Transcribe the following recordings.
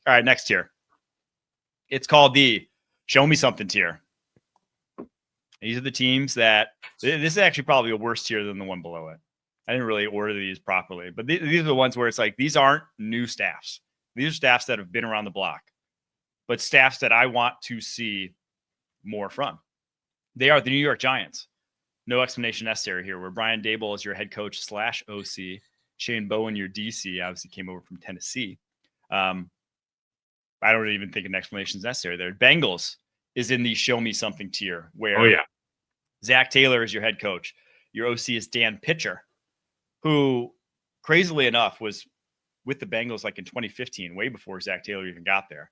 All right, next tier. It's called the Show Me Something tier. These are the teams that this is actually probably a worse tier than the one below it. I didn't really order these properly, but these are the ones where it's like these aren't new staffs. These are staffs that have been around the block, but staffs that I want to see more from. They are the New York Giants. No explanation necessary here, where Brian Daboll is your head coach / OC. Shane Bowen, your DC, obviously came over from Tennessee. I don't even think an explanation is necessary there. Bengals is in the Show Me Something tier, where Zach Taylor is your head coach. Your OC is Dan Pitcher, who, crazily enough, was with the Bengals like in 2015, way before Zach Taylor even got there.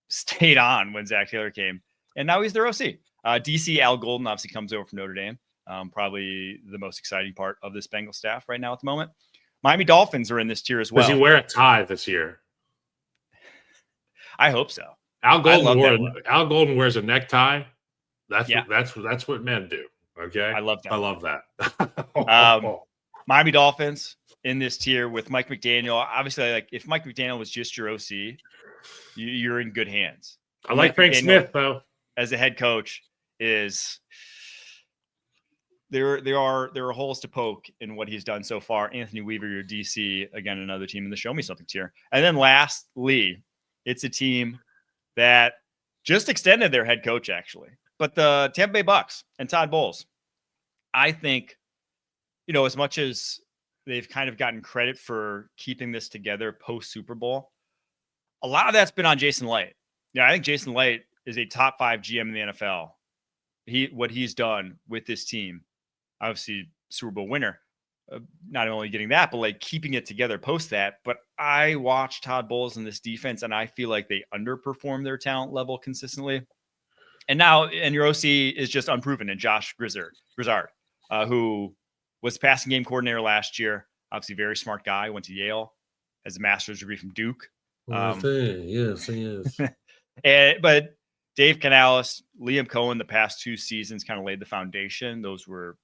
Stayed on when Zach Taylor came, and now he's their OC. DC Al Golden obviously comes over from Notre Dame. Probably the most exciting part of this Bengals staff right now at the moment. Miami Dolphins are in this tier as well. Does he wear a tie this year? I hope so. Al Golden wears a necktie. That's what men do. Okay, I love that. I love that. Miami Dolphins in this tier with Mike McDaniel. Obviously, like if Mike McDaniel was just your OC, you're in good hands. I like Frank Smith though as a head coach. Is there are holes to poke in what he's done so far. Anthony Weaver, your DC, again another team in the Show Me Something tier, and then lastly, it's a team that just extended their head coach actually. But the Tampa Bay Bucks and Todd Bowles, I think, as much as they've kind of gotten credit for keeping this together post Super Bowl, a lot of that's been on Jason Light. I think Jason Light is a top 5 GM in the NFL. What he's done with this team, obviously Super Bowl winner, not only getting that, but like keeping it together post that. But I watch Todd Bowles in this defense, and I feel like they underperform their talent level consistently. And your OC is just unproven in Josh Grizzard, who was the passing game coordinator last year. Obviously, very smart guy. Went to Yale, has a master's degree from Duke. Yes, he is. But Dave Canales, Liam Cohen, the past 2 seasons kind of laid the foundation. Those were,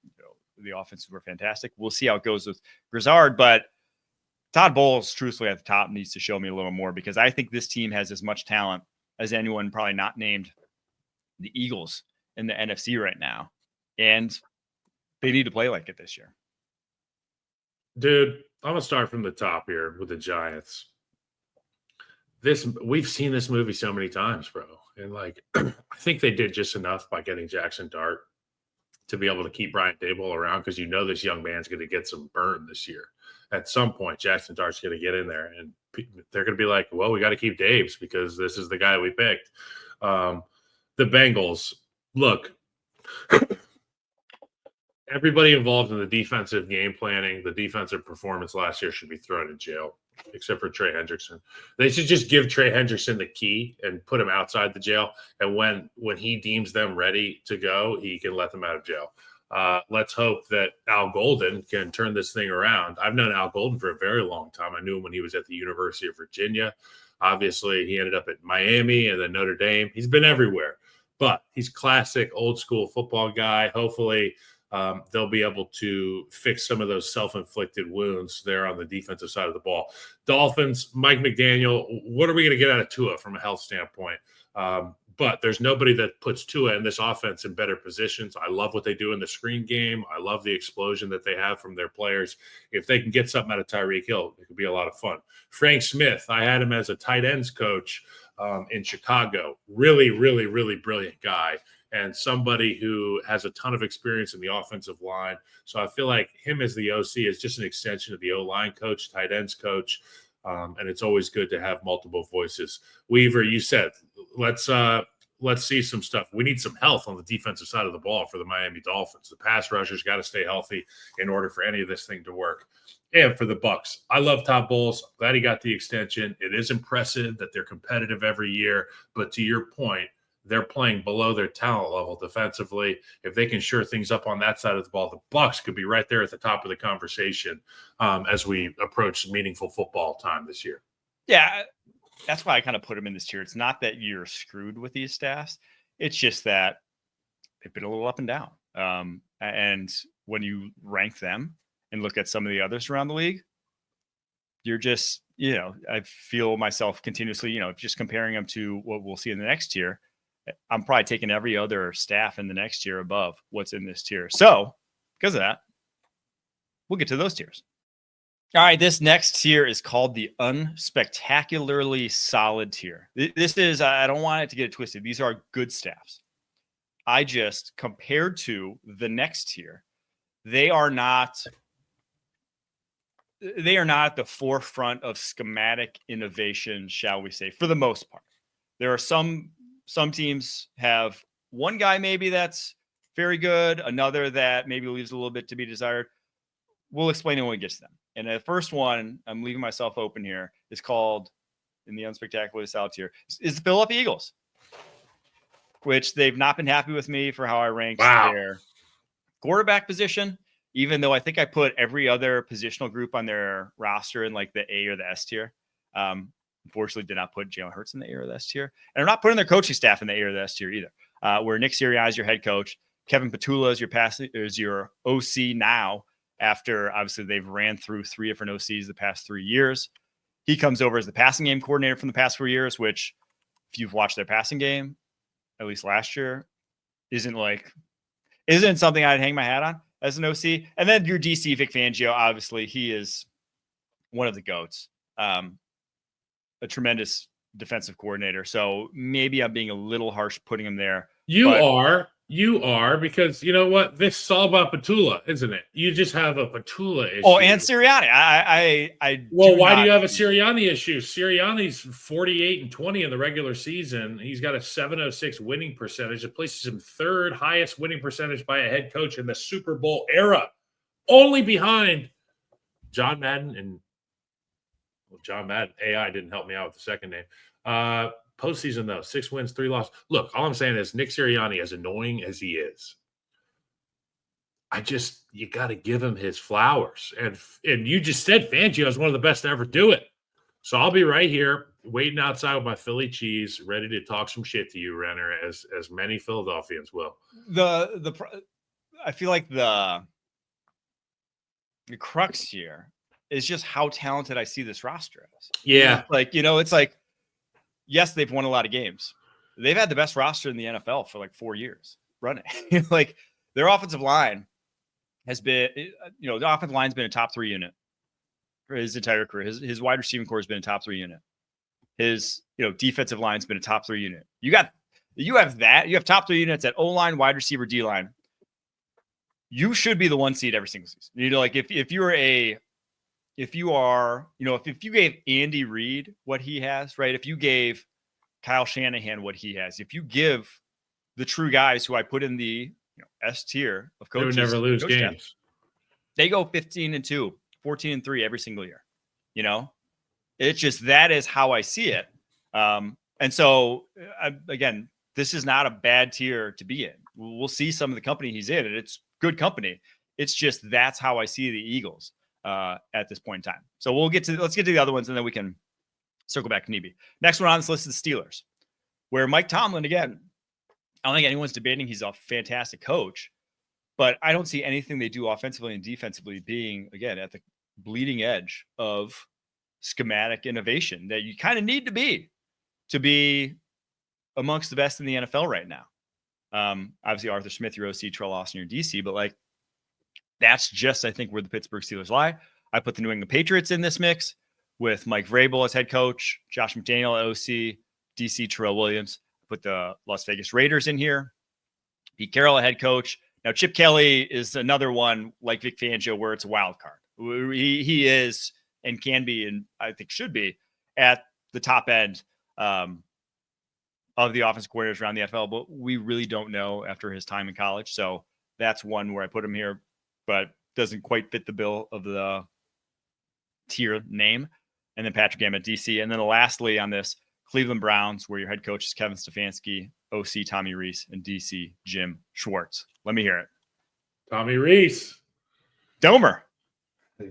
the offenses were fantastic. We'll see how it goes with Grizzard, but Todd Bowles, truthfully, at the top needs to show me a little more because I think this team has as much talent as anyone probably not named the Eagles in the NFC right now. And they need to play like it this year. Dude, I'm going to start from the top here with the Giants. We've seen this movie so many times, bro. And I think they did just enough by getting Jackson Dart to be able to keep Brian Daboll around because this young man's going to get some burn this year. At some point, Jackson Dart's going to get in there, and they're going to be like, well, we got to keep Daves because this is the guy we picked. The Bengals, look, everybody involved in the defensive game planning, the defensive performance last year should be thrown in jail, except for Trey Hendrickson. They should just give Trey Hendrickson the key and put him outside the jail. And when he deems them ready to go, he can let them out of jail. Let's hope that Al Golden can turn this thing around. I've known Al Golden for a very long time. I knew him when he was at the University of Virginia. Obviously, he ended up at Miami and then Notre Dame. He's been everywhere. But he's classic old school football guy. Hopefully they'll be able to fix some of those self-inflicted wounds there on the defensive side of the ball. Dolphins, Mike McDaniel, what are we going to get out of Tua from a health standpoint? But there's nobody that puts Tua in this offense in better positions. I love what they do in the screen game. I love the explosion that they have from their players. If they can get something out of Tyreek Hill, it could be a lot of fun. Frank Smith, I had him as a tight ends coach in Chicago. Really, really, really brilliant guy. And somebody who has a ton of experience in the offensive line. So I feel like him as the OC is just an extension of the O-line coach, tight ends coach. And it's always good to have multiple voices. Weaver, you said, let's see some stuff. We need some health on the defensive side of the ball for the Miami Dolphins. The pass rushers got to stay healthy in order for any of this thing to work. And for the Bucks, I love Todd Bowles. Glad he got the extension. It is impressive that they're competitive every year. But to your point, they're playing below their talent level defensively. If they can shore things up on that side of the ball, the Bucks could be right there at the top of the conversation as we approach meaningful football time this year. Yeah, that's why I kind of put them in this tier. It's not that you're screwed with these staffs. It's just that they've been a little up and down. And when you rank them and look at some of the others around the league, you're I feel myself continuously, just comparing them to what we'll see in the next tier. I'm probably taking every other staff in the next tier above what's in this tier. So because of that, we'll get to those tiers. All right, this next tier is called the Unspectacularly Solid tier. This is, I don't want it to get twisted. These are good staffs. I just, compared to the next tier, they are not at the forefront of schematic innovation, shall we say, for the most part. There are some teams have one guy maybe that's very good, another that maybe leaves a little bit to be desired. We'll explain it when we get to them. And the first one, I'm leaving myself open here, is called, in the Unspectacularly Solid tier, is the Philadelphia Eagles, which they've not been happy with me for how I ranked their quarterback position, even though I think I put every other positional group on their roster in like the A or the S tier. Unfortunately, did not put Jalen Hurts in the A or the S tier. And I'm not putting their coaching staff in the A or the S tier either. Where Nick Sirianni is your head coach, Kevin Petula is your OC now, after obviously they've ran through 3 different OCs the past 3 years. He comes over as the passing game coordinator from the past 4 years, which if you've watched their passing game, at least last year, isn't something I'd hang my hat on as an OC. And then your DC, Vic Fangio, obviously he is one of the GOATs, a tremendous defensive coordinator. So maybe I'm being a little harsh putting him there. You are, because you know what? This is all about Petula, isn't it? You just have a Petula issue. Oh, and Sirianni. Why do you have a Sirianni issue? Sirianni's 48-20 in the regular season. He's got a 706 winning percentage. It places him 3rd highest winning percentage by a head coach in the Super Bowl era, only behind John Madden and John Madden. AI didn't help me out with the second name. Postseason, though, 6 wins, 3 losses. Look, all I'm saying is Nick Sirianni, as annoying as he is, you got to give him his flowers. And you just said Fangio is one of the best to ever do it. So I'll be right here waiting outside with my Philly cheese, ready to talk some shit to you, Renner, as many Philadelphians will. I feel like the crux here is just how talented I see this roster as. Yeah. It's like, yes, they've won a lot of games. They've had the best roster in the NFL for like 4 years running. Like their offensive line has been, the offensive line's been a top 3 unit for his entire career. His wide receiving core has been a top 3 unit. His, defensive line's been a top 3 unit. You have top 3 units at O-line, wide receiver, D-line. You should be the 1 seed every single season. Like if you gave Andy Reid what he has, right? If you gave Kyle Shanahan what he has, if you give the true guys who I put in the S tier of coaches, they would never lose games. Staff, they go 15-2, 14-3 every single year. It's just, that is how I see it. And so again, this is not a bad tier to be in. We'll see some of the company he's in, and it's good company. It's just, that's how I see the Eagles at this point in time. So let's get to the other ones, and then we can circle back to Nebe. Next one on this list is the Steelers, where Mike Tomlin, again, I don't think anyone's debating he's a fantastic coach, but I don't see anything they do offensively and defensively being, again, at the bleeding edge of schematic innovation that you kind of need to be amongst the best in the NFL right now. Obviously Arthur Smith, your OC, Terrell Austin, your DC, but that's just, I think, where the Pittsburgh Steelers lie. I put the New England Patriots in this mix with Mike Vrabel as head coach, Josh McDaniel at OC, DC, Terrell Williams. I put the Las Vegas Raiders in here, Pete Carroll at head coach. Now, Chip Kelly is another one like Vic Fangio, where it's a wild card. He is and can be, and I think should be, at the top end of the offensive coordinators around the NFL, but we really don't know after his time in college. So that's one where I put him here, but doesn't quite fit the bill of the tier name. And then Patrick Graham at DC. And then lastly on this, Cleveland Browns, where your head coach is Kevin Stefanski, OC Tommy Rees, and DC Jim Schwartz. Let me hear it. Tommy Rees. Domer.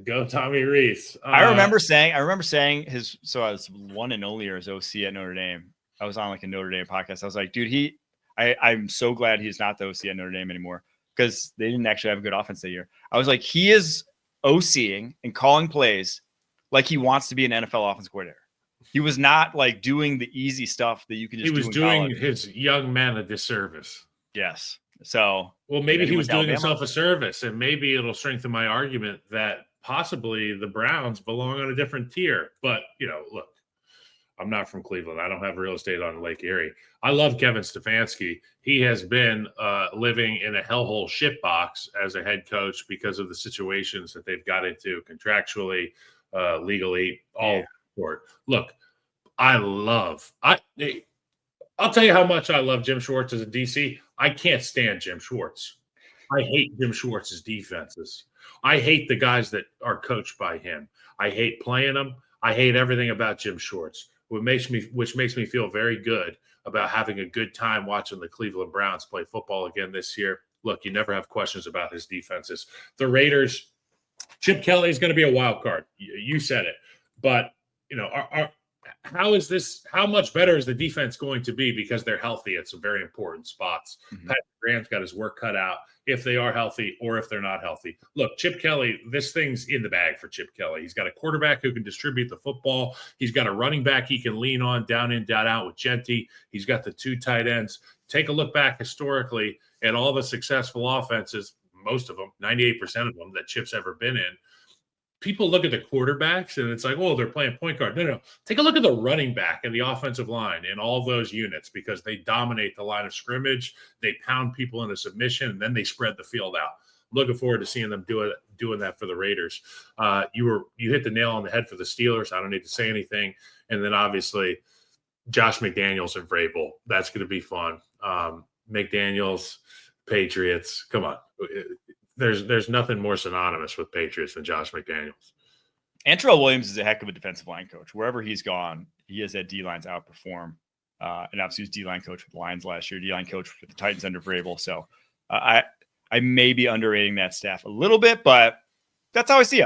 Go Tommy Rees. I remember saying his, so I was one and only year as OC at Notre Dame. I was on like a Notre Dame podcast. I was like, dude, I'm so glad he's not the OC at Notre Dame anymore, because they didn't actually have a good offense that year. I was like, he is OCing and calling plays like he wants to be an NFL offensive coordinator. He was not like doing the easy stuff that you can just He was do in doing college. his young men a disservice. Yes. So, well, maybe he was doing Alabama. himself a service, and maybe it'll strengthen my argument that possibly the Browns belong on a different tier. But, look, I'm not from Cleveland. I don't have real estate on Lake Erie. I love Kevin Stefanski. He has been living in a hellhole shitbox as a head coach because of the situations that they've got into contractually, legally, all sort. Look, I'll tell you how much I love Jim Schwartz as a DC. I can't stand Jim Schwartz. I hate Jim Schwartz's defenses. I hate the guys that are coached by him. I hate playing them. I hate everything about Jim Schwartz, which makes me feel very good about having a good time watching the Cleveland Browns play football again this year. Look, you never have questions about his defenses. The Raiders, Chip Kelly is going to be a wild card. You said it. But, how much better is the defense going to be because they're healthy at some very important spots? Mm-hmm. Patrick Graham's got his work cut out if they are healthy or if they're not healthy. Look, Chip Kelly, this thing's in the bag for Chip Kelly. He's got a quarterback who can distribute the football. He's got a running back he can lean on down in, down out with Genty. He's got the 2 tight ends. Take a look back historically at all the successful offenses, most of them, 98% of them that Chip's ever been in. People look at the quarterbacks and it's like, oh, they're playing point guard. No. Take a look at the running back and the offensive line in all those units because they dominate the line of scrimmage. They pound people into submission, and then they spread the field out. Looking forward to seeing them doing that for the Raiders. You hit the nail on the head for the Steelers. I don't need to say anything. And then obviously Josh McDaniels and Vrabel. That's going to be fun. McDaniels, Patriots. Come on. There's nothing more synonymous with Patriots than Josh McDaniels. And Terrell Williams is a heck of a defensive line coach. Wherever he's gone, he has had D-lines outperform. And obviously he was D-line coach with the Lions last year, D-line coach with the Titans under Vrabel. So I may be underrating that staff a little bit, but that's how I see it.